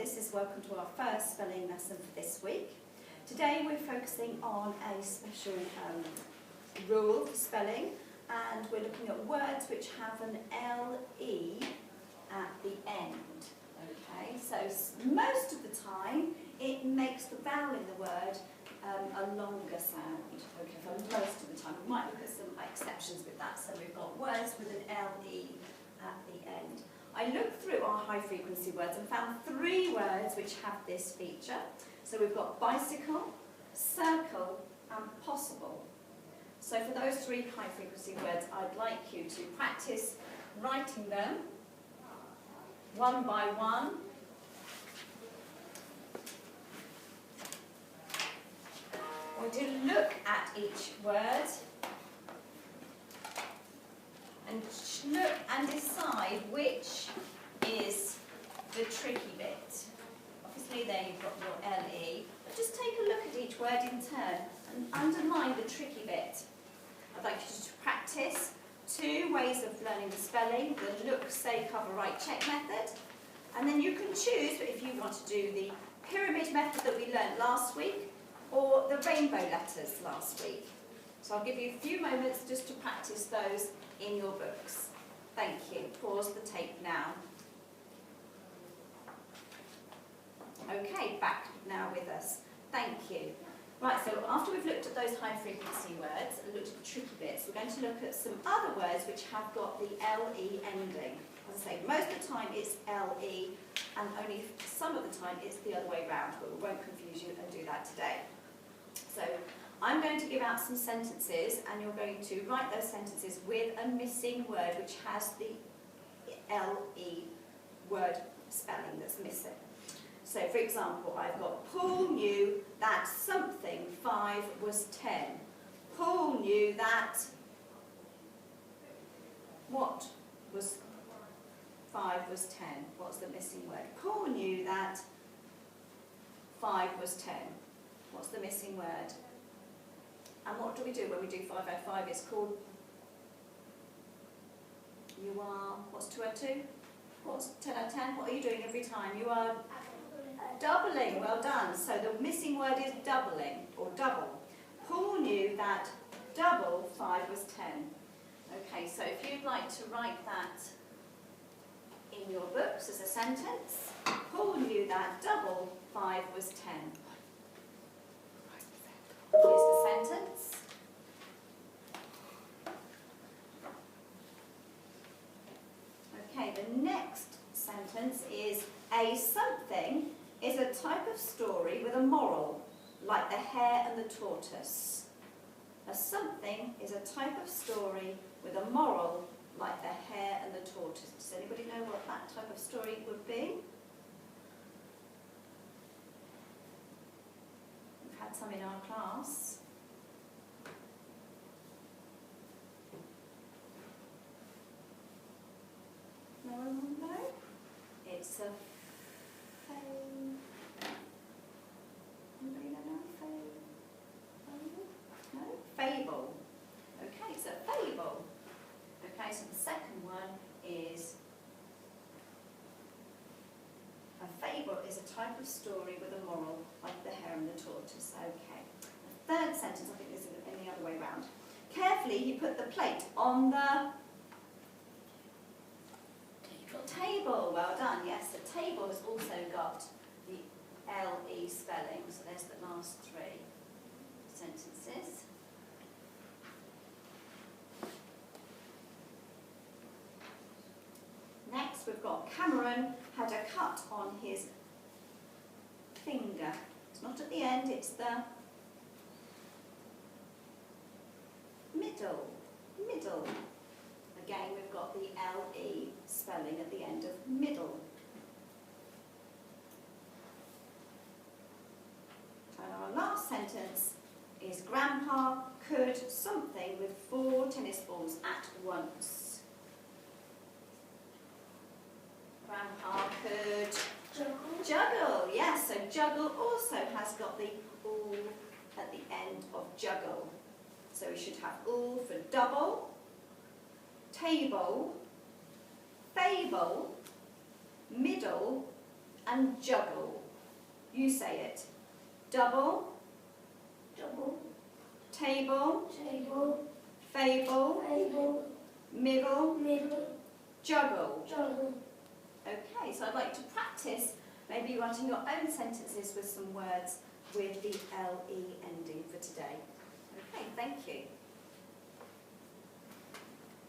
This is welcome to our first spelling lesson for this week. Today we're focusing on a special rule for spelling, and we're looking at words which have an L-E at the end. Okay, so most of the time it makes the vowel in the word a longer sound. Okay, for most of the time. We might look at some exceptions with that. So we've got words with an L-E at the end. I looked through our high frequency words and found 3 words which have this feature. So we've got bicycle, circle and possible. So for those 3 high frequency words, I'd like you to practice writing them one by one. I want you to look at each word and look and decide which is the tricky bit. Obviously there you've got your L-E, but just take a look at each word in turn and underline the tricky bit. I'd like you to practice 2 ways of learning the spelling, the look, say, cover, write, check method, and then you can choose if you want to do the pyramid method that we learned last week or the rainbow letters last week. So I'll give you a few moments just to practice those in your books. Thank you. Pause the tape now. Okay, back now with us. Thank you. Right, so after we've looked at those high frequency words and looked at the tricky bits, we're going to look at some other words which have got the L-E ending. As I say, most of the time it's L-E and only some of the time it's the other way round, but we won't confuse you and do that today. So I'm going to give out some sentences and you're going to write those sentences with a missing word which has the L-E word spelling that's missing. So for example, I've got Paul knew that something 5 was 10. Paul knew that what was 5 was 10. What's the missing word? Paul knew that 5 was 10. What's the missing word? And what do we do when we do 5 out of 5? It's called, you are, what's 2 out of 2? What's 10 out of 10? What are you doing every time? You are doubling. Well done. So the missing word is doubling, or double. Paul knew that double 5 was 10. Okay, so if you'd like to write that in your books as a sentence, Paul knew that double 5 was 10. Here's the sentence. Okay, the next sentence is a something is a type of story with a moral, like the hare and the tortoise. A something is a type of story with a moral, like the hare and the tortoise. Does anybody know what that type of story would be? We've had some in our class. No one will know? It's a fable. Okay, so fable. Okay, so the second one is a fable is a type of story with a moral, like the hare and the tortoise. Okay. The third sentence, I think, is in the other way round. Carefully, he put the plate on the table. Well done. Yes, the table has also got the L-E spelling. So there's the last 3 sentences. Next, we've got Cameron had a cut on his finger. It's not at the end, it's the middle. Middle. Again, we've got the L-E spelling at the end of middle. And our last sentence is Grandpa could something with 4 tennis balls at once. Grandpa could juggle. Yes, so juggle also has got the all at the end of juggle. So we should have all for double, table, fable, middle and juggle. You say it. Double, double, table, table, fable, fable, middle, middle, juggle. juggle. Okay, so I'd like to practice maybe writing your own sentences with some words with the LE ending for today. Okay, thank you.